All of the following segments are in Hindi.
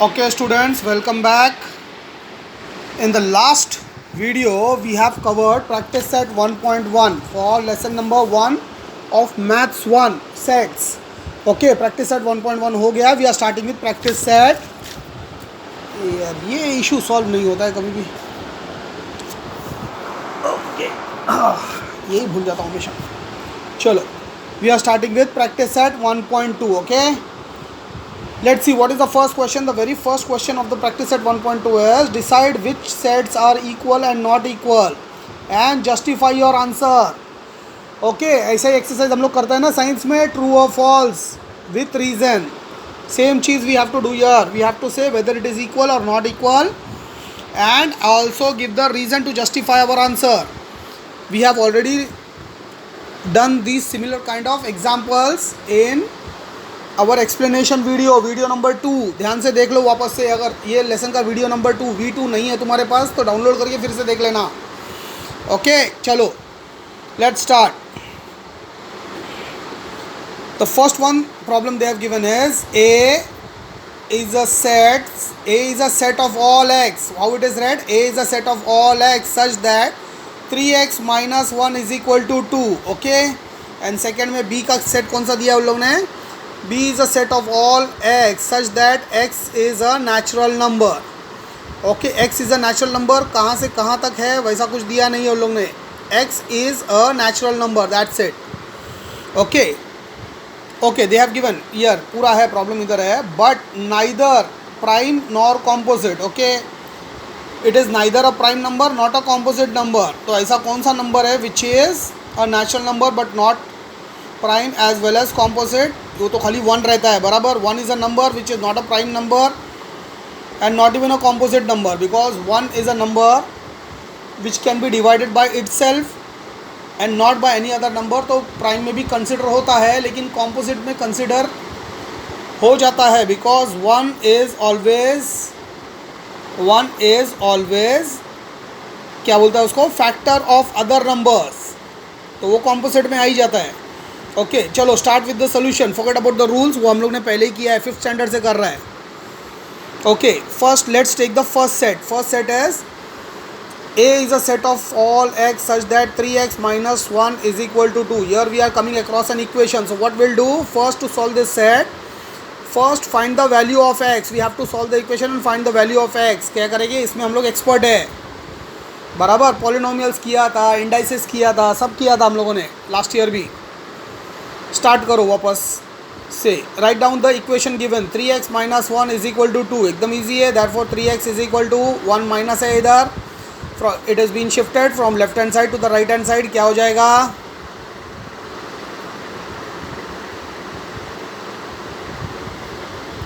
Okay students, welcome back. In the last video we have covered practice set 1.1 for lesson number 1 of maths 1 sets. Okay, practice set 1.1 हो गया. We are starting with practice set. ये issue solve नहीं होता है कभी भी. Okay, यही भूल जाता हूँ हमेशा. चलो, we are starting with practice set 1.2. Okay. Let's see what is the first question. The very first question of the practice set 1.2 is decide which sets are equal and not equal and justify your answer. Okay, ऐसा ही एक्सरसाइज हम लोग करते हैं ना साइंस में, ट्रू और फॉल्स विथ रीजन. सेम चीज़ we have to do here. We have to say whether it is equal और not equal and also give the reason to justify our answer. We have already done these similar kind of examples in our explanation video number 2. ध्यान से देख लो वापस से. अगर ये लेसन का वीडियो नंबर 2 V2 नहीं है तुम्हारे पास तो डाउनलोड करके फिर से देख लेना. ओके, चलो let's start. The first one problem they have given is A is a set of all x. How it is read? A is a set of all x such that 3x minus 1 is equal to 2. Okay, and second में B का सेट कौन सा दिया उन लोगों ने? B is a set of all x such that x is a natural number. Okay, x is a natural number. कहाँ से कहाँ तक है वैसा कुछ दिया नहीं है उन लोगों ने. x is a natural number, that's it. Okay, okay, they have given here पूरा है, प्रॉब्लम इधर है. But neither prime nor composite. Okay, it is neither a prime number not a composite number. तो ऐसा कौन सा नंबर है which is a natural number but not prime as well as composite? वो तो खाली 1 रहता है, बराबर. 1 is a number which is not a prime number and not even a composite number because 1 is a number which can be divided by itself and not by any other number. तो प्राइम में भी कंसिडर होता है लेकिन कॉम्पोजिट में कंसिडर हो जाता है because 1 is always क्या बोलता है उसको, फैक्टर ऑफ अदर नंबर्स. तो वो कॉम्पोजिट में आ ही जाता है. ओके, चलो start with the solution. Forget about the rules, वो हम लोग ने पहले ही किया है, 5th स्टैंडर्ड से कर रहा है. Okay, first let's take the first set. First set is A is a set of all x such that 3x minus 1 is equal to 2. Here we are coming across an equation. So what we'll do first to solve this set, first find the value of x. We have to solve the equation and find the value of x. क्या करेंगे, इसमें हम लोग एक्सपर्ट है, बराबर. पॉलिनोमियल्स किया था, इंडाइसेस किया था, सब किया था हम लोगों ने लास्ट ईयर भी. स्टार्ट करो वापस से. Write down the equation given. 3x minus 1 is equal to 2. एकदम ईजी है. Therefore 3x is equal to 1 minus है इधर. It is been shifted from left hand side to the right hand side. क्या हो जाएगा?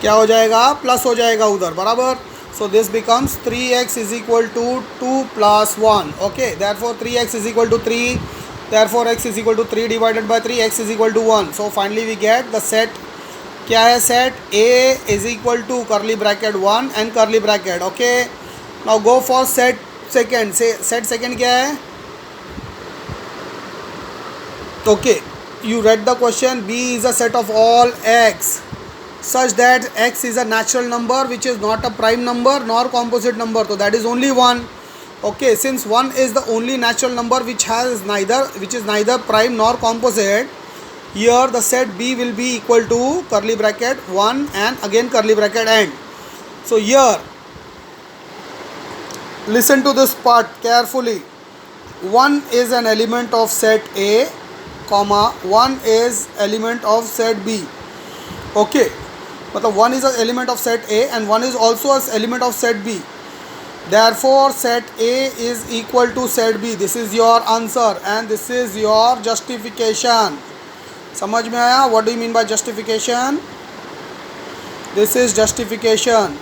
क्या हो जाएगा? प्लस हो जाएगा उधर, बराबर. So this becomes 3x is equal to 2 plus 1. Okay, therefore 3x is equal to 3. Therefore x is equal to 3 divided by 3, x is equal to 1. So finally we get the set. क्या है set? A is equal to curly bracket 1 and curly bracket. Okay. Now go for set second. Set second क्या है? Okay. You read the question. B is a set of all x such that x is a natural number which is not a prime number nor composite number. So that is only 1. Okay, since 1 is the only natural number which is neither prime nor composite, here the set B will be equal to curly bracket 1 and again curly bracket end. So here listen to this part carefully. 1 is an element of set A, comma 1 is element of set B. Okay, मतलब 1 is an element of set A and 1 is also an element of set B. Therefore set A is equal to set B. This is your answer and this is your justification. समझ में आया? What do you mean by justification? This is justification.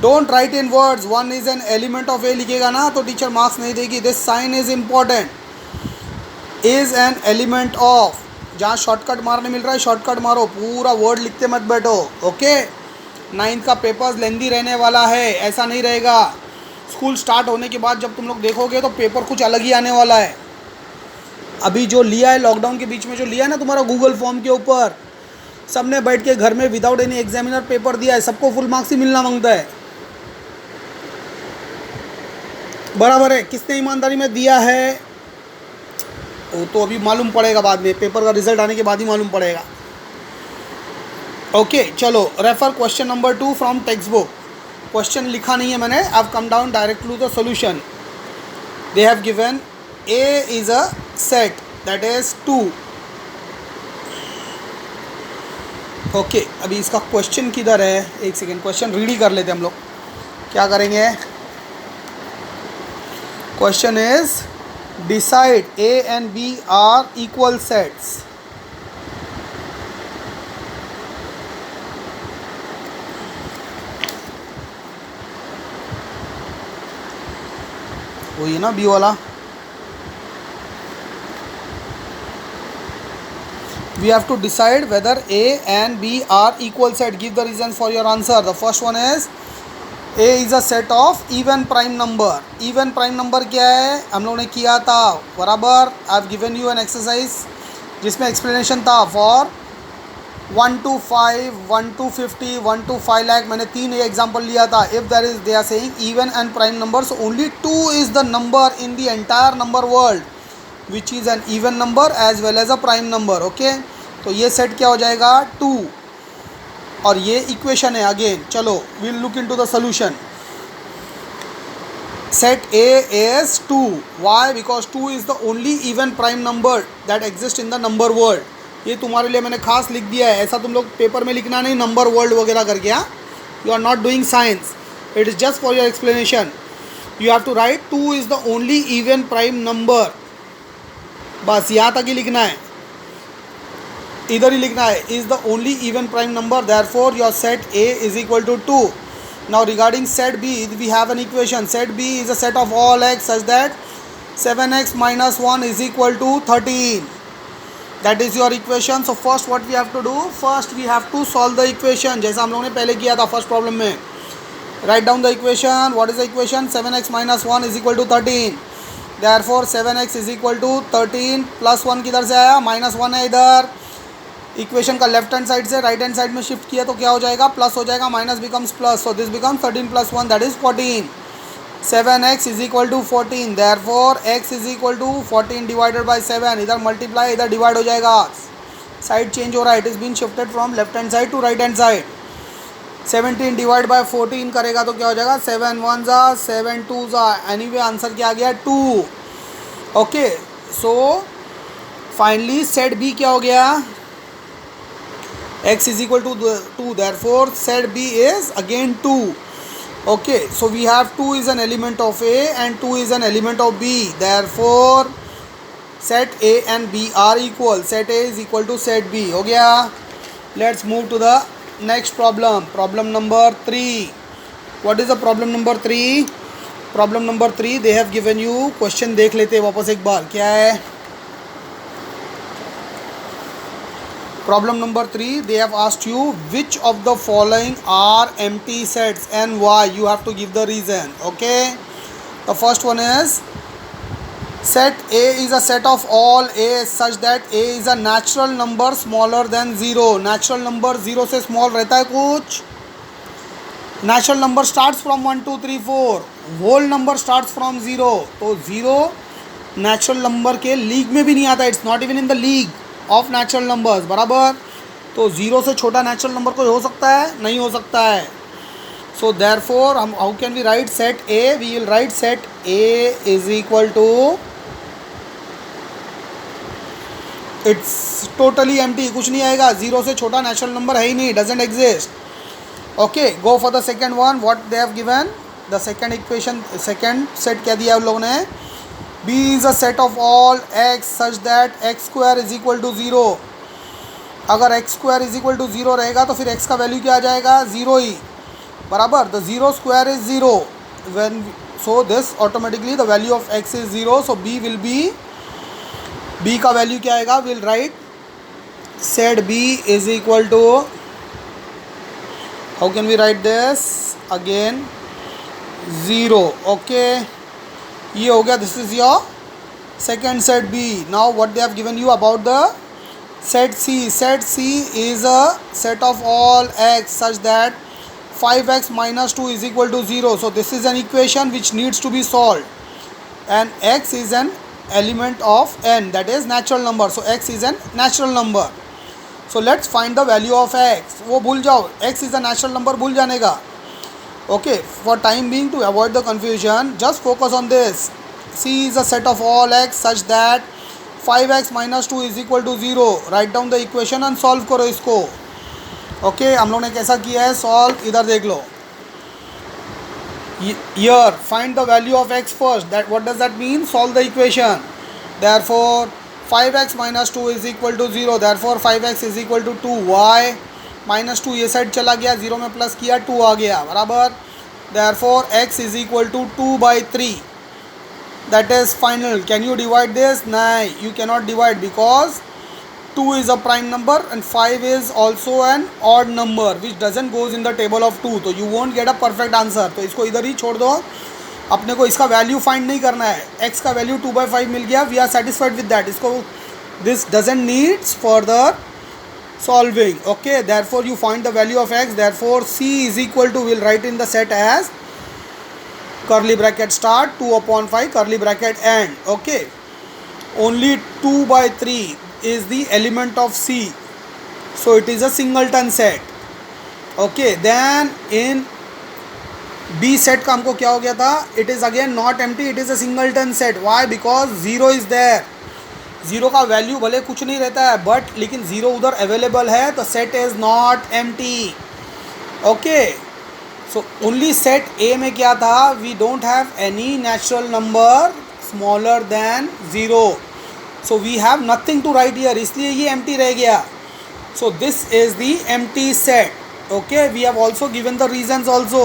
Don't write in words 1 is an element of A लिखेगा ना तो टीचर मार्क्स नहीं देगी. This sign is important. Is an element of, जहाँ शॉर्टकट मारने मिल रहा है शॉर्टकट मारो, पूरा वर्ड लिखते मत बैठो. ओके, 9th का पेपर्स लेंदी रहने वाला है, ऐसा नहीं रहेगा. स्कूल स्टार्ट होने के बाद जब तुम लोग देखोगे तो पेपर कुछ अलग ही आने वाला है. अभी जो लिया है लॉकडाउन के बीच में जो लिया है ना तुम्हारा गूगल फॉर्म के ऊपर, सबने बैठ के घर में विदाउट एनी एग्जामिनर पेपर दिया है, सबको फुल मार्क्स ही मिलना मांगता है, बराबर है। किसने ईमानदारी में दिया है वो तो अभी मालूम पड़ेगा, बाद में पेपर का रिजल्ट आने के बाद ही मालूम पड़ेगा। ओके चलो, refer question number 2 from text book. Question लिखा नहीं है मैंने, I have come down direct to the solution. They have given A is a set that is 2। Okay अभी इसका क्वेश्चन किधर है, एक सेकेंड, क्वेश्चन रीड ही कर लेते हम लोग। क्या करेंगे, question is decide A and B are equal sets. वही है ना बी वाला। We have to decide whether A and B are equal set. Give the reason for your answer. The first one is A is a set of even prime number. Even prime number क्या है, हम लोगों ने किया था बराबर। I have given you an exercise जिसमें explanation था for 1 to 5, 1 to 50, 1 to 5 lakh। मैंने 3 एग्जाम्पल लिया था। If there is, they are saying even and prime number, so only 2 is the number in the entire number world which is an even number as well as a prime number। okay? तो ये सेट क्या हो जाएगा 2, और ये इक्वेशन है अगेन। चलो will look into the solution. Set A is 2, why? Because 2 is the only even prime number that exists in the number world। ये तुम्हारे लिए मैंने खास लिख दिया है, ऐसा तुम लोग पेपर में लिखना नहीं नंबर वर्ल्ड वगैरह करके। हाँ, you are not doing science, it is just for your explanation. You have to write 2 is the only even prime number, बस यहाँ तक ही लिखना है, इधर ही लिखना है, is the only even prime number, therefore your set A is equal to 2। Now regarding set B we have an equation. Set B is a set of all x such that 7x minus 1 is equal to 13। That is your equation। So first what we have to do, first we have to solve the equation जैसा हम लोगों ने पहले किया था फर्स्ट प्रॉब्लम में। Write down the equation। What is the equation? 7x minus 1 is equal to 13। Therefore 7x is equal to 13 plus 1 किधर से आया, माइनस 1 है इधर। इक्वेशन का लेफ्ट हैंड साइड से राइट हैंड साइड में शिफ्ट किया तो क्या हो जाएगा, प्लस हो जाएगा, minus becomes plus, so this become 13 plus 1 that is 14। 7x is equal to 14, therefore x is equal to 14 divided by 7। इधर मल्टीप्लाई, इधर डिवाइड हो जाएगा, साइड चेंज हो रहा है, it is been shifted from left hand side to right hand side. 17 divide by 14 करेगा तो क्या हो जाएगा, 7 1 ज़ा 7 2 ज़ा, एनीवे आंसर क्या आ गया 2। Okay so finally set B क्या हो गया, x is equal to 2, therefore set B is again 2। okay so we have 2 is an element of A and 2 is an element of B, therefore set A and B are equal। set A is equal to set B हो गया। let's move to the next problem, problem number 3। what is the problem number 3? problem number 3 they have given you question, देख लेते हैं वापस एक बार क्या है। Problem number 3 they have asked you which of the following are empty sets and why, you have to give the reason। okay the first one is set A is a set of all A such that A is a natural number smaller than 0। natural number 0 से small रहता है कुछ, natural number starts from 1 2 3 4, whole number starts from 0, तो 0 natural number के लीग में भी नहीं आता, it's not even in the league of natural numbers, बराबर। तो 0 से छोटा नेचुरल नंबर कोई हो सकता है, नहीं हो सकता है। सो देयरफॉर हम how can we write set A, we will write set A is equal to, it's totally empty, कुछ नहीं आएगा, 0 से छोटा नेचुरल नंबर है ही नहीं, doesn't exist. Okay go for the second one, what they have given the second equation, second set क्या दिया उन लोगों ने, B is a set of all x such that x square is equal to 0। अगर x square is equal to 0 रहेगा तो फिर x का वैल्यू क्या आ जाएगा, 0 ही, बराबर। the 0 square is 0 when, so this automatically the value of x is 0, so B will be, B का वैल्यू क्या आएगा, we'll write set B is equal to, how can we write this again, 0। okay ये हो गया, this is your second set B। Now what they have given you about the Set C is a set of all x such that 5x minus 2 is equal to 0. So this is an equation which needs to be solved, and x is an element of n, that is natural number. So x is an natural number. So let's find the value of x. वो भूल जाओ, x is a natural number भूल जाने का. Okay, for time being, to avoid the confusion, just focus on this. C is a set of all x such that 5x minus 2 is equal to 0. Write down the equation and solve करो इसको. Okay, हम लोग ने कैसा किया है solve, इधर देख लो. Here, find the value of x first. That what does that mean? Solve the equation. Therefore, 5x minus 2 is equal to 0. Therefore, 5x is equal to 2. y minus 2 ये साइड चला गया, 0 में प्लस किया, 2 आ गया, बराबर. Therefore, x is equal to 2/3. That is final. Can you divide this? No, you cannot divide because 2 is a prime number and 5 is also an odd number which doesn't goes in the table of 2. तो you won't get a perfect answer. तो इसको इधर ही छोड़ दो. अपने को इसका वैल्यू फाइंड नहीं करना है. x का वैल्यू 2/5 मिल गया. We are satisfied with that. इसको this doesn't needs further solving. Okay, therefore you find the value of x. Therefore c is equal to, we'll write in the set as curly bracket start 2/5 curly bracket end. Okay, only 2/3 is the element of c, so it is a singleton set. Okay, then in b set का हमको क्या हो गया था? It is again not empty, it is a singleton set. Why? Because 0 is there. 0 का वैल्यू भले कुछ नहीं रहता है, बट लेकिन 0 उधर अवेलेबल है, तो set is not empty. Okay, so only set A में क्या था? We don't have any natural number smaller than 0, so we have nothing to write here, इसलिए ये एम्प्टी रह गया. So this is the empty set. Okay, we have also given the reasons also.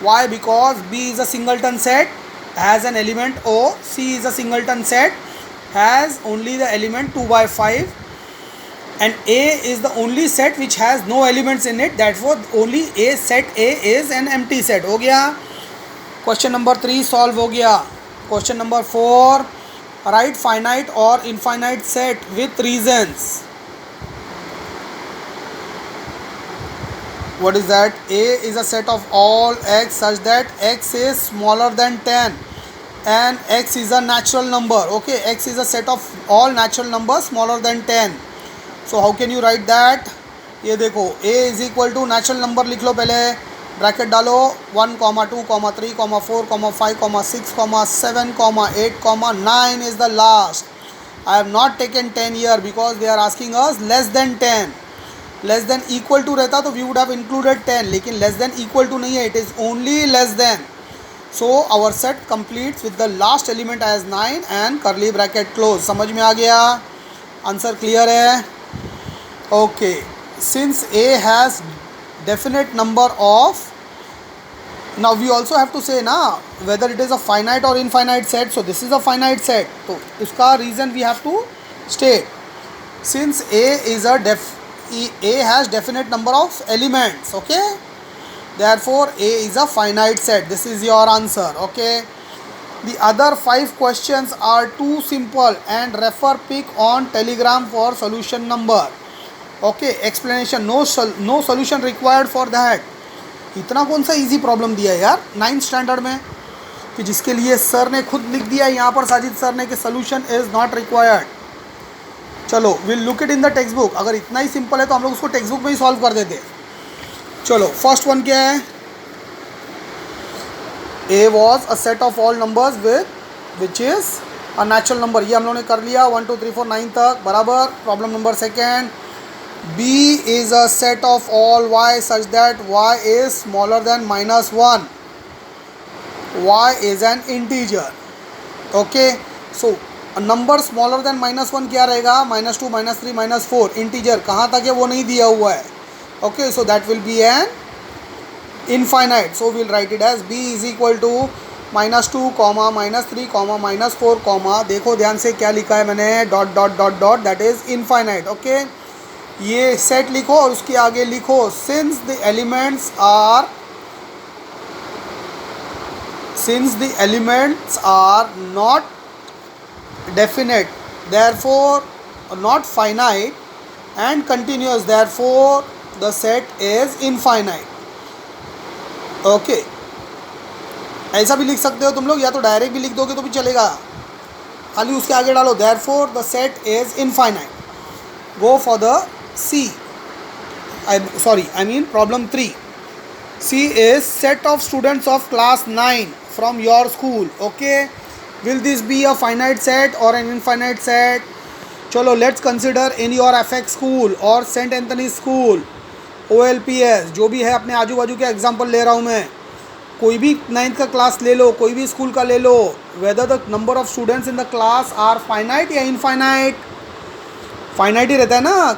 Why? Because B is a singleton set, has an element O. C is a singleton set, has only the element 2/5, and A is the only set which has no elements in it. Therefore only A set A is an empty set. हो गया. Question number 3 solve हो गया. Question number 4, write finite or infinite set with reasons. What is that? A is a set of all x such that x is smaller than 10 and x is a natural number. Okay, x is a set of all natural numbers smaller than 10. So how can you write that? ये देखो, a is equal to natural number लिख लो पहले, ब्रैकेट डालो 1, 2, 3, 4, 5, 6, 7, 8, 9 is the last. I have not taken 10 here because they are asking us less than 10. Less than equal to रहता तो वी वुड हैव इंक्लूडेड 10, लेकिन लेस देन इक्वल टू नहीं है, it is only less than. So our set completes with the last element as 9 and curly bracket close. समझ में आ गया? आंसर क्लियर है? Okay, since A has definite number of, now we also have to say na whether it is a finite or infinite set. So this is a finite set, तो उसका reason we have to state. Since A has definite number of elements, okay, therefore A is a finite set. This is your answer. Okay, the other 5 questions are too simple and refer pic on telegram for solution number. Okay, explanation, no solution required for that. इतना कौन सा इजी प्रॉब्लम दिया है यार 9th स्टैंडर्ड में, कि जिसके लिए सर ने खुद लिख दिया यहाँ पर, साजिद सर ने, कि सोल्यूशन इज़ नॉट रिक्वायर्ड. चलो, will look it in the text book. अगर इतना ही सिंपल है तो हम लोग उसको टेक्स्ट बुक में ही सॉल्व कर देते. चलो, फर्स्ट वन क्या है? ए was a set of all numbers which is a natural number. ये हम लोगों ने कर लिया 1 2 3 4 9 तक, बराबर. Problem number second, B is a set of all y such that y is smaller than -1. Y is an integer. Okay, so a number smaller than -1 क्या रहेगा? -2, -3, -4. इंटीजर कहाँ तक है वो नहीं दिया हुआ है. Okay, so that will be an infinite. So we'll write it as B is equal to -2, -3, -4, देखो ध्यान से क्या लिखा है मैंने, dot dot dot dot, that is infinite. Okay, ये सेट लिखो और उसके आगे लिखो since the elements are not definite, therefore not finite and continuous, therefore the set is infinite. Okay, ऐसा भी लिख सकते हो तुम लोग, या तो डायरेक्ट भी लिख दोगे तो भी चलेगा, खाली उसके आगे डालो therefore the set is infinite. Go for the C. I mean problem 3. C is set of students of class 9 from your school. Okay, will this be a finite set or an infinite set? चलो let's consider in your FX school or St. Anthony school, OLPS, जो भी है, अपने आजू बाजू के एग्जाम्पल ले रहा हूँ मैं, कोई भी 9th का क्लास ले लो, कोई भी स्कूल का ले लो, whether the number of students in the class are finite या infinite, फाइनाइट ही रहता है ना.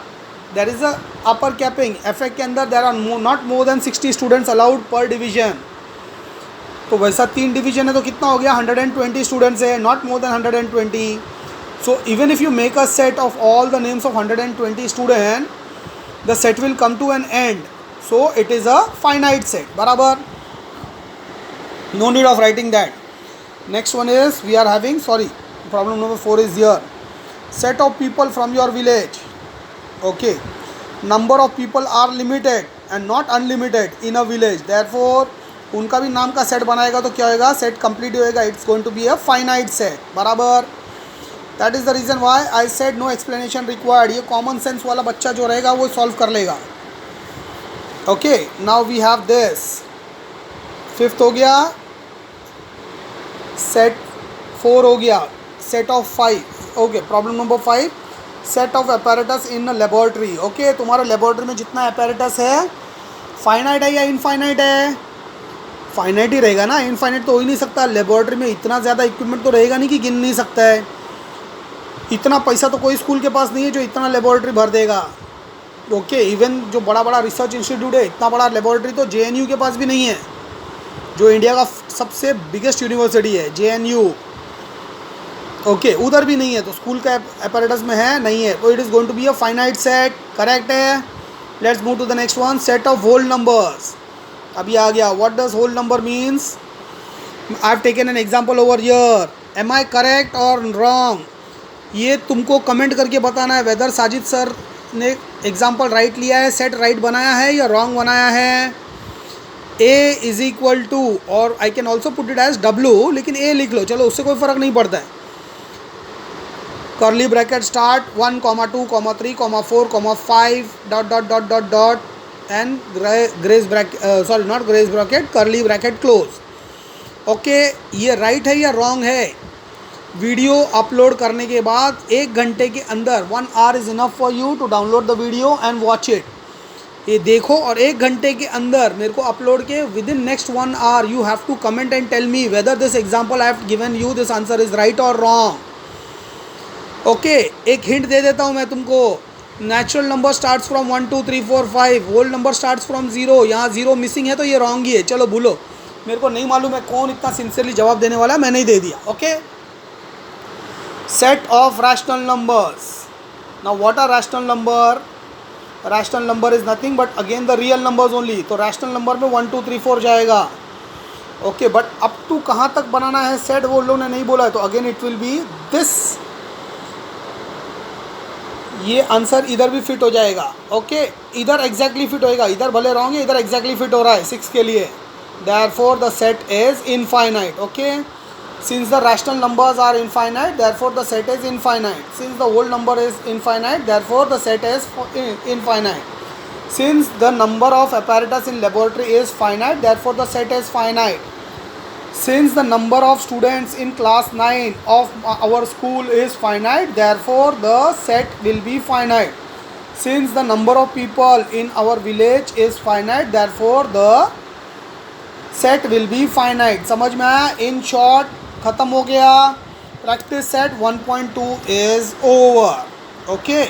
There is a upper capping. एफएक के अंदर there are not more than 60 students allowed per division. तो वैसा 3 डिवीजन है तो कितना हो गया, 120 स्टूडेंट्स है, not more than 120. So even if you make a set of all the names of 120 student, the set will come to an end. So it is a finite set. बराबर, no need of writing that. Next one is we are having, sorry, problem number 4 is here. Set of people from your village. Okay, number of people are limited and not unlimited in a village, therefore उनका भी नाम का सेट बनाएगा तो क्या होएगा, सेट कंप्लीट होएगा. It's going to be a finite set. बराबर, that is the reason why I said no explanation required. ये कॉमन सेंस वाला बच्चा जो रहेगा वो सॉल्व कर लेगा. Okay, now we have this. 5th हो गया, सेट 4 हो गया, set of 5. Okay, problem number 5, set of apparatus in a laboratory. Okay, तुम्हारे लेबोरेटरी में जितना एपैरेटस है, फाइनाइट है या इनफाइनाइट है? फाइनाइट ही रहेगा ना, इनफाइनाइट तो हो ही नहीं सकता. लेबोरेटरी में इतना ज़्यादा इक्विपमेंट तो रहेगा नहीं कि गिन नहीं सकता है. इतना पैसा तो कोई स्कूल के पास नहीं है जो इतना लेबोरेटरी भर देगा. ओके, इवन जो बड़ा बड़ा रिसर्च इंस्टीट्यूट है, इतना बड़ा लेबोरेटरी तो JNU के पास भी नहीं है, जो इंडिया का सबसे बिगेस्ट यूनिवर्सिटी है, JNU. ओके, उधर भी नहीं है, तो स्कूल का एपैरेटस में है नहीं है, तो it is going to be a finite set. Correct है. Let's move to the next one, set of whole numbers. अभी आ गया. What does whole number means? I have taken an example over here. Am I correct और रॉन्ग? ये तुमको कमेंट करके बताना है वेदर साजिद सर ने एग्जांपल राइट लिया है, सेट राइट बनाया है या रॉन्ग बनाया है. ए इज़ इक्वल टू, और I can also put it as W, लेकिन ए लिख लो, चलो उससे कोई फ़र्क नहीं पड़ता है. curly bracket start 1, 2, 3, 4, 5 dot and grace bracket, sorry not grace bracket, curly bracket close. Okay, ये राइट है या रॉन्ग है? वीडियो अपलोड करने के बाद 1 घंटे के अंदर 1 hour is enough for you to download the video and watch it. ये देखो और 1 घंटे के अंदर मेरे को अपलोड के within next 1 hour you have to comment and tell me whether this example I have given you this answer is right और रॉन्ग. ओके, एक हिंट दे देता हूँ मैं तुमको. Natural number starts from 1, 2, 3, 4, 5. Whole number starts from 0. यहाँ 0 मिसिंग है तो ये रॉन्ग ही है. चलो भूलो, मेरे को नहीं मालूम है कौन इतना सिंसियरली जवाब देने वाला है, मैंने ही दे दिया. Okay, set of rational numbers. Now what are rational number? Rational number is nothing but again the real numbers only. तो रैशनल नंबर में 1, 2, 3, 4 जाएगा. ओके, बट अप टू कहाँ तक बनाना है सेट वो लोगों ने नहीं बोला है, तो again it will be this. ये आंसर इधर भी फिट हो जाएगा. ओके, इधर एग्जैक्टली फिट होएगा, इधर भले रॉन्ग है, इधर एग्जैक्टली फिट हो रहा है 6 के लिए. Therefore the set is infinite. Okay, since the rational numbers are infinite therefore the set is infinite. Since the whole number is infinite therefore the set is infinite. Since the number of apparatus in laboratory is finite therefore the set is finite. Since the number of students in class 9 of our school is finite, therefore the set will be finite. Since the number of people in our village is finite, therefore the set will be finite. समझ में आया? In short, ख़त्म हो गया. Practice set 1.2 is over. Okay.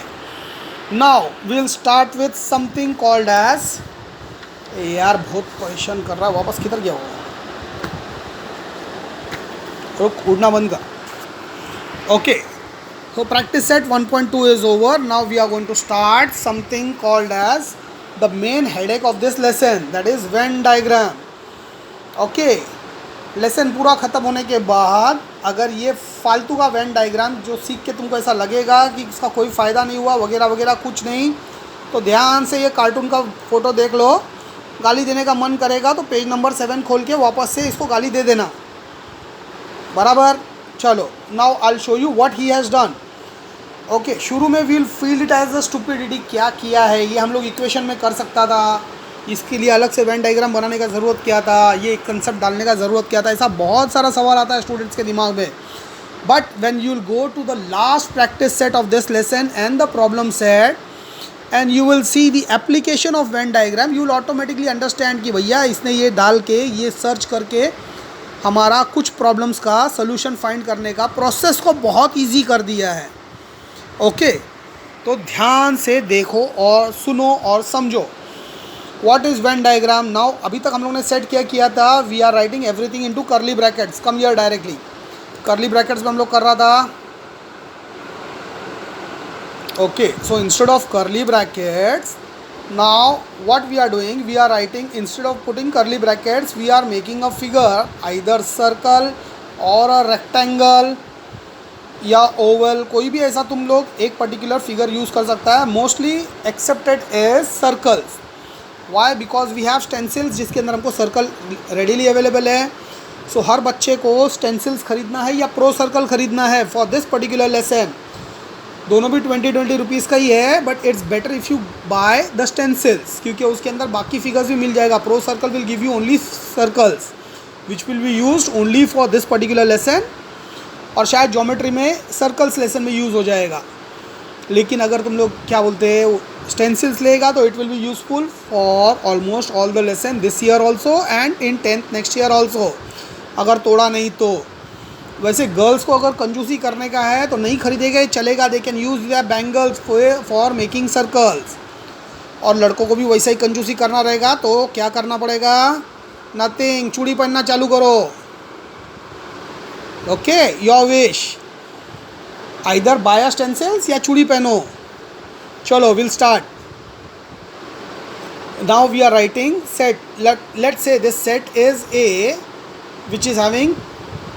Now we'll start with something called as. यार बहुत परेशान कर रहा है, वापस किधर गया होगा? रुक, उड़ना बंद कर. Okay, so practice set 1.2 is over. Now we are going to start something called as the main headache of this lesson, that is Venn diagram. Okay, lesson पूरा ख़त्म होने के बाद अगर ये फालतू का वेन डायग्राम जो सीख के तुमको ऐसा लगेगा कि इसका कोई फ़ायदा नहीं हुआ वगैरह वगैरह कुछ नहीं, तो ध्यान से ये कार्टून का फ़ोटो देख लो। गाली देने का मन करेगा तो पेज नंबर 7 खोल के वापस से इसको गाली दे देना, बराबर। चलो, now I will show you what he has done. Okay, शुरू में we'll feel it as a stupidity, क्या किया है ये हम लोग इक्वेशन में कर सकता था, इसके लिए अलग से वेन डायग्राम बनाने का ज़रूरत क्या था, ये कंसेप्ट डालने का ज़रूरत क्या था, ऐसा बहुत सारा सवाल आता है स्टूडेंट्स के दिमाग में। But when you will go to the last practice set of this lesson and the problem set and you will see the application of Venn diagram, you will automatically understand कि भैया इसने ये डाल के ये सर्च करके हमारा कुछ प्रॉब्लम्स का सोल्यूशन फाइंड करने का प्रोसेस को बहुत ईजी कर दिया है। ओके, तो ध्यान से देखो और सुनो और समझो। What is Venn diagram now? अभी तक हम लोग ने सेट क्या किया था, we are writing everything into curly brackets. Come here directly, curly brackets में हम लोग कर रहा था। Okay, so instead of curly brackets now what we are doing, we are writing, instead of putting curly brackets we are making a figure, either circle or a rectangle या ओवल, कोई भी ऐसा तुम लोग एक पर्टिकुलर फिगर यूज़ कर सकता है। Mostly accepted as circles. Why? Because we have stencils जिसके अंदर हमको सर्कल रेडीली अवेलेबल है। सो हर बच्चे को स्टेंसिल्स खरीदना है या प्रो सर्कल खरीदना है फॉर दिस पर्टिकुलर लेसन। दोनों भी 20 रुपीज़ का ही है, but it's better if you by the stencils, क्योंकि उसके अंदर बाकी फिगर्स भी मिल जाएगा। Pro circle will give you only circles which will be used only for this particular lesson, और शायद ज्योमेट्री में सर्कल्स लेसन में यूज़ हो जाएगा। लेकिन अगर तुम लोग क्या बोलते हैं स्टेंसिल्स लेगा तो it will be useful for almost all the lesson this year also and in 10th next year also, अगर तोड़ा नहीं तो। वैसे गर्ल्स को अगर कंजूसी करने का है तो नहीं खरीदेगा, चलेगा, they can use the bangles for making circles. और लड़कों को भी वैसा ही कंजूसी करना रहेगा तो क्या करना पड़ेगा? नथिंग, चूड़ी पहनना चालू करो। Okay, your wish, either by stencils या चूड़ी पहनो। चलो, will start now. We are writing set, let's say this set is A which is having,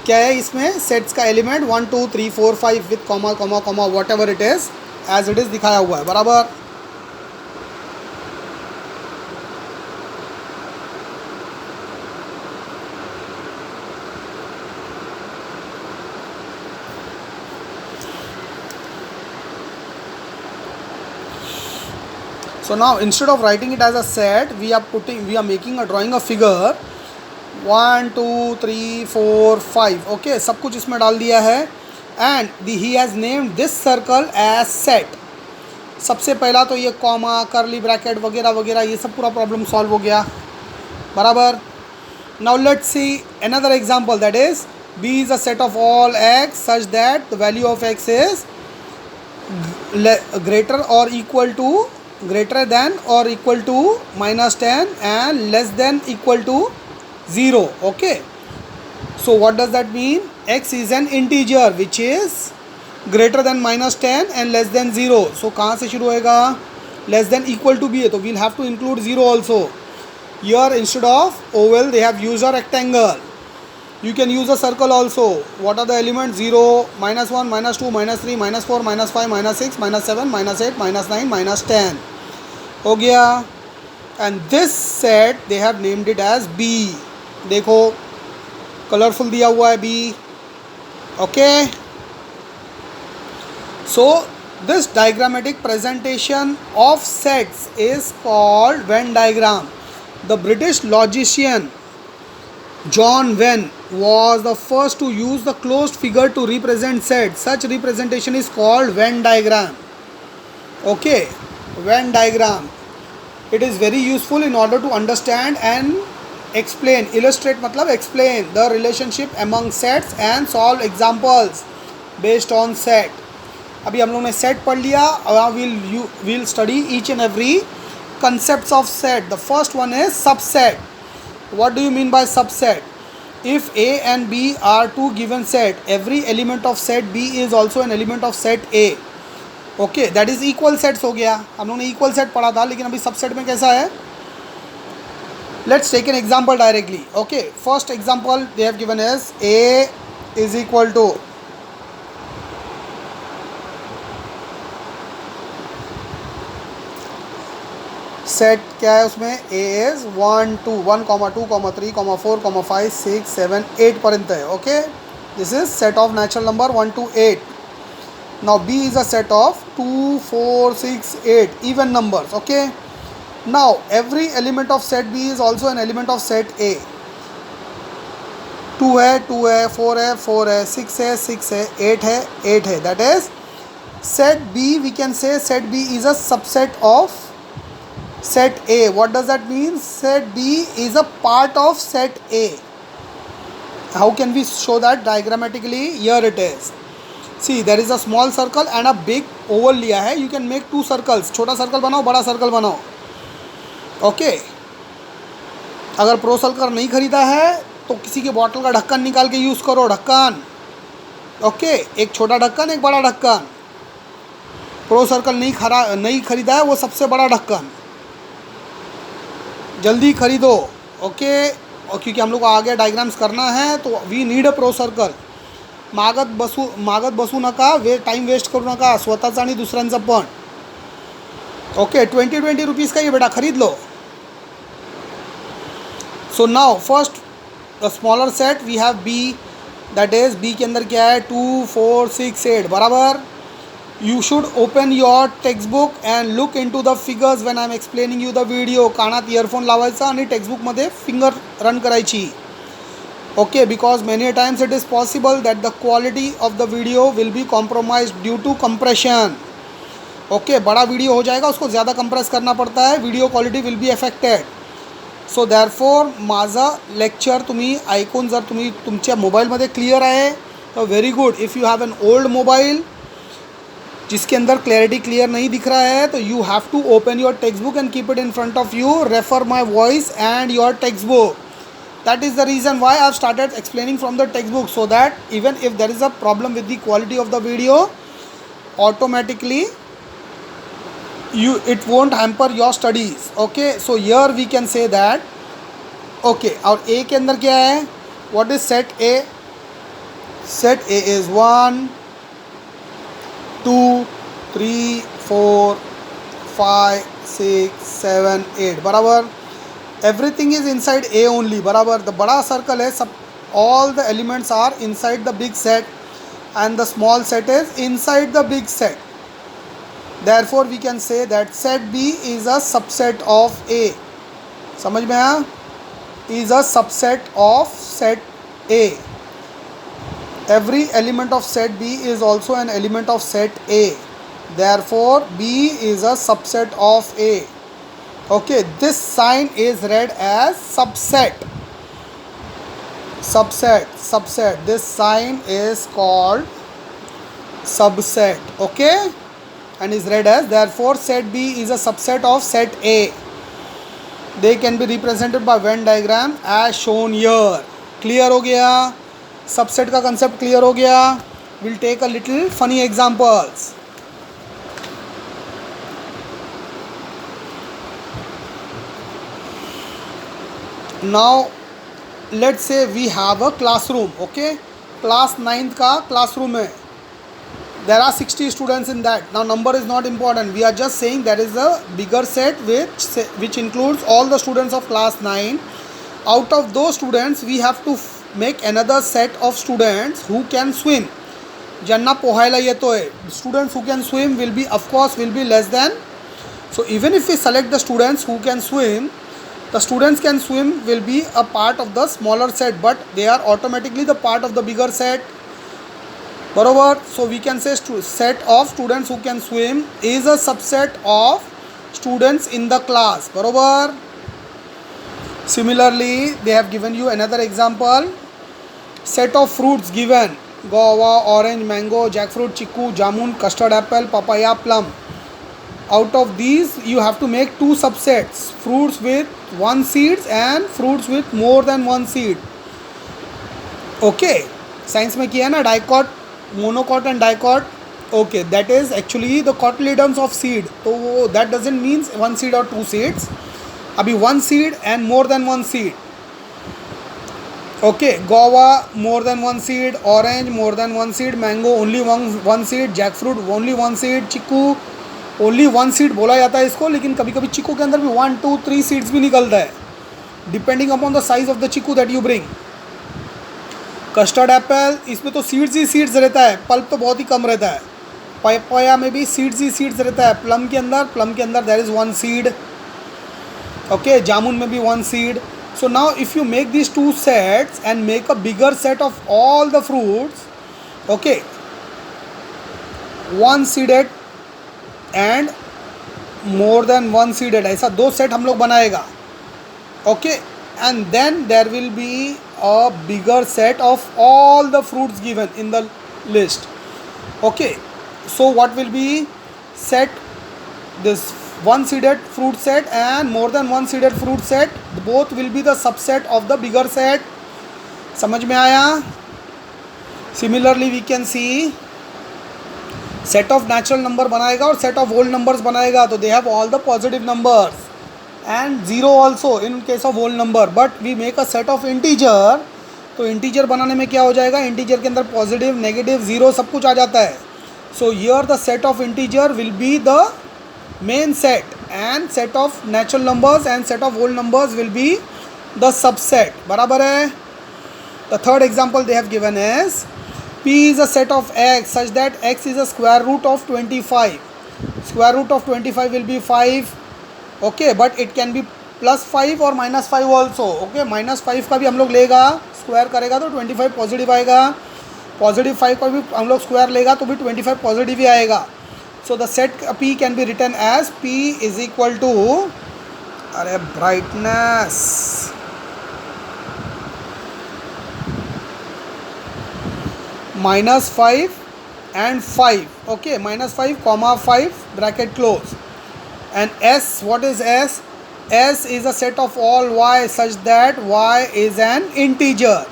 क्या है इसमें सेट्स का element 1 2 3 4 5 with comma comma comma whatever it is, as it is दिखाया हुआ है, बराबर। So now instead of writing it as a set, we are making a drawing a figure 1 2 3 4 5। Okay, सब कुछ इसमें डाल दिया है and he has named this circle as set. सबसे पहला तो ये कॉमा, करली ब्रैकेट वगैरह वगैरह ये सब पूरा प्रॉब्लम सॉल्व हो गया, बराबर। Now let's see another example, that is B is a set of all x such that the value of x is greater than or equal to -10 and less than equal to 0. Okay, so what does that mean? X is an integer which is greater than -10 and less than 0. So कहाँ से शुरू होएगा? less than equal to भी है तो we'll have to include 0 also. Here instead of oval they have used a rectangle. You can use a circle also. What are the elements? 0, -1, -2, -3, -4, -5, -6, -7, -8, -9, -10. हो गया। And this set they have named it as B. देखो कलरफुल दिया हुआ है B. Okay, so this diagrammatic presentation of sets is called Venn diagram. The British logician John Venn was the first to use the closed figure to represent sets. Such representation is called Venn diagram. Okay, Venn diagram. It is very useful in order to understand and explain. Illustrate मतलब explain the relationship among sets and solve examples based on set. अभी हम लोग ने set पढ़ लिया और we'll study each and every concepts of set. The first one is subset. What do you mean by subset? If A and B are two given set, every element of set B is also an element of set A. Okay, that is equal sets हो गया। हम लोग ने equal set पढ़ा था, लेकिन अभी subset में कैसा है? Let's take an example directly. Okay, first example they have given is A is equal to set क्या है उसमें ए इज 1 2 1 2 3 4 5 6 7 8 पर्यंत है. Okay, this is set of natural number 1 to 8. Now B is a set of 2 4 6 8 even numbers. Okay, now every element of set B is also an element of set A. 2 है 2 है 4 है 4 है 6 है 6 है 8 है 8 है. That is set B. We can say set B is a subset of set A. What does that mean? Set B is a part of set A. How can we show that diagrammatically? Here it is. See, there is a small circle and a big oval लिया है. You can make two circles. छोटा सर्कल बनाओ, बड़ा सर्कल बनाओ. ओके, अगर प्रो सर्कल नहीं खरीदा है तो किसी के बॉटल का ढक्कन निकाल के यूज़ करो. ढक्कन, ओके, एक छोटा ढक्कन एक बड़ा ढक्कन. प्रो सर्कल नहीं खरीदा है, वो सबसे बड़ा ढक्कन जल्दी खरीदो. ओके, और क्योंकि हम लोग को आगे डायग्राम्स करना है तो we need a pro circle. मागत बसू नका, टाइम वेस्ट करू नका, स्वतःचा आणि दुसऱ्यांचा पण. ओके, 20 रुपीज़ का ये बेटा खरीद लो. So now first the smaller set we have B. That is B के अंदर क्या है 2 4 6 8 बराबर. You should open your textbook and look into the figures when I am explaining you the video. कानात इयरफोन लावायचा आणि टेक्स्टबुकमध्ये फिंगर रन करायची. Okay, because many a times it is possible that the quality of the video will be compromised due to compression. ओके, बड़ा वीडियो हो जाएगा, उसको ज़्यादा कंप्रेस करना पड़ता है, video quality will be affected. So therefore माझा लेक्चर तुम्ही ऐकून जर तुम्ही तुमच्या मोबाईलमध्ये क्लिअर आहे तर very good. If you have an old mobile जिसके अंदर क्लैरिटी क्लियर नहीं दिख रहा है तो you have to open your text book and keep it in front of you. Refer my voice and your text book. That is the reason why I have started explaining from the text book, so that even if there is a problem with the quality of the video automatically it won't hamper your studies. Okay, so here we can say that okay, और A के अंदर क्या है? What is set A? Set A is 1 2 3 4 5 6 7 8 बराबर. Everything is inside A only बराबर. the बड़ा सर्कल है, सब all the elements are inside the big set and the small set is inside the big set. Therefore we can say that set B is a subset of A. समझ में आया? Is a subset of set A. Every element of set B is also an element of set A. Therefore B is a subset of A. Okay, this sign is read as subset. Subset. This sign is called subset. Okay, and is read as, therefore set B is a subset of set A. They can be represented by Venn diagram as shown here. Clear हो गया? सबसेट का कंसेप्ट क्लियर हो गया. Will take a little funny examples. Now let's say we have a classroom. Okay, class 9th का क्लासरूम है. There are 60 students in that. Now number is not important. We are just saying there is a bigger set which includes all the students of class 9. Out of those students we have to make another set of students who can swim. ज्यांना पोहायला येतोय. Students who can swim will be less than. So even if we select the students who can swim, the students can swim will be a part of the smaller set, but they are automatically the part of the bigger set. बरोबर. So we can say set of students who can swim is a subset of students in the class. बरोबर. Similarly they have given you another example. Set of fruits given: guava, orange, mango, jackfruit, chiku, jamun, custard apple, papaya, plum. Out of these you have to make two subsets: fruits with one seeds and fruits with more than one seed. Okay, science में किया ना dicot, monocot and dicot. Okay, that is actually the cotyledons of seed. तो वो that doesn't means one seed और टू सीड्स. अभी 1 seed and more than 1 seed. Okay, guava more than 1 seed, orange more than 1 seed, mango only one seed, jackfruit only 1 seed, chikoo only 1 seed बोला जाता है इसको, लेकिन कभी कभी चिक्कू के अंदर भी 1, 2, 3 सीड्स भी निकलता है, depending upon the size of the chikoo that you bring. Custard Apple, इसमें तो सीड्स ही सीड्स रहता है, पल्प तो बहुत ही कम रहता है. पपाया में भी सीड्स ही सीड्स रहता है. प्लम के अंदर देयर इज़ 1 सीड. ओके, जामुन में भी 1 seed. So now if you make these two sets and make a bigger set of all the fruits, okay, 1 seeded and more than 1 seeded, ऐसा 2 set हम लोग बनाएगा. Okay, and then there will be a bigger set of all the fruits given in the list. Okay, so what will be set? This 1 seeded fruit set and more than 1 seeded fruit set, both will be the subset of the bigger set. समझ में आया? Similarly we can see set of natural number बनाएगा और set of whole numbers बनाएगा, तो they have all the positive numbers and 0 also in case of whole number, but we make a set of integer. तो integer बनाने में क्या हो जाएगा? integer के अंदर positive, negative, 0 सब कुछ आ जाता है. So here the set of integer will be the main set and set of natural numbers and set of whole numbers will be the subset. बराबर है? The third example they have given is P is a set of x such that x is a square root of 25. Square root of 25 will be 5. Okay, but it can be plus 5 or minus 5 also. Okay, minus 5 का भी हम लोग लेगा, स्क्वायर करेगा तो 25 पॉजिटिव आएगा. पॉजिटिव 5 का भी हम लोग स्क्वायर लेगा तो भी 25 पॉजिटिव ही आएगा. So the set P can be written as P is equal to, अरे brightness, minus 5 and 5. Okay, minus 5 comma 5 bracket close. And S, what is S? S is a set of all y such that y is an integer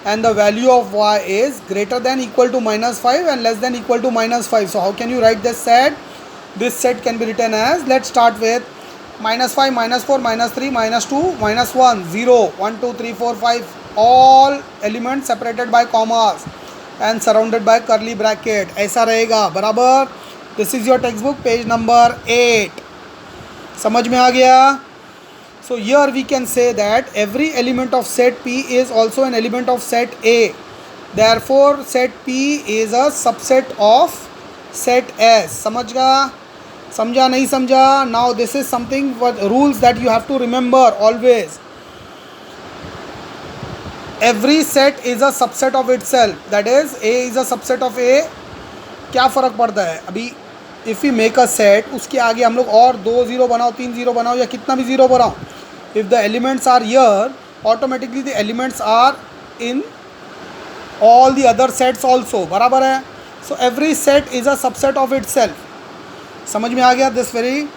and the value of y is greater than equal to minus 5 and less than equal to minus 5. So how can you write this set? This set can be written as, let's start with minus 5, minus 4, minus 3, minus 2, minus 1, 0, 1, 2, 3, 4, 5, all elements separated by commas and surrounded by curly bracket. ऐसा रहेगा. बराबर? This is your textbook page number 8. समझ में आ गया? So here we can say that every element of set P is also an element of set A. Therefore set P is a subset of set S. समझा? समझा नहीं समझा? Now this is something what rules that you have to remember always. Every set is a subset of itself. That is A is a subset of A. क्या फ़र्क पड़ता है? अभी if you make a set, उसके आगे हम लोग और 2 0 बनाओ, 3 0 बनाओ या कितना भी 0 बनाओ, if the elements are here, automatically the elements are in all the other sets also. बराबर है? So every set is a subset of itself. समझ में आ गया? This very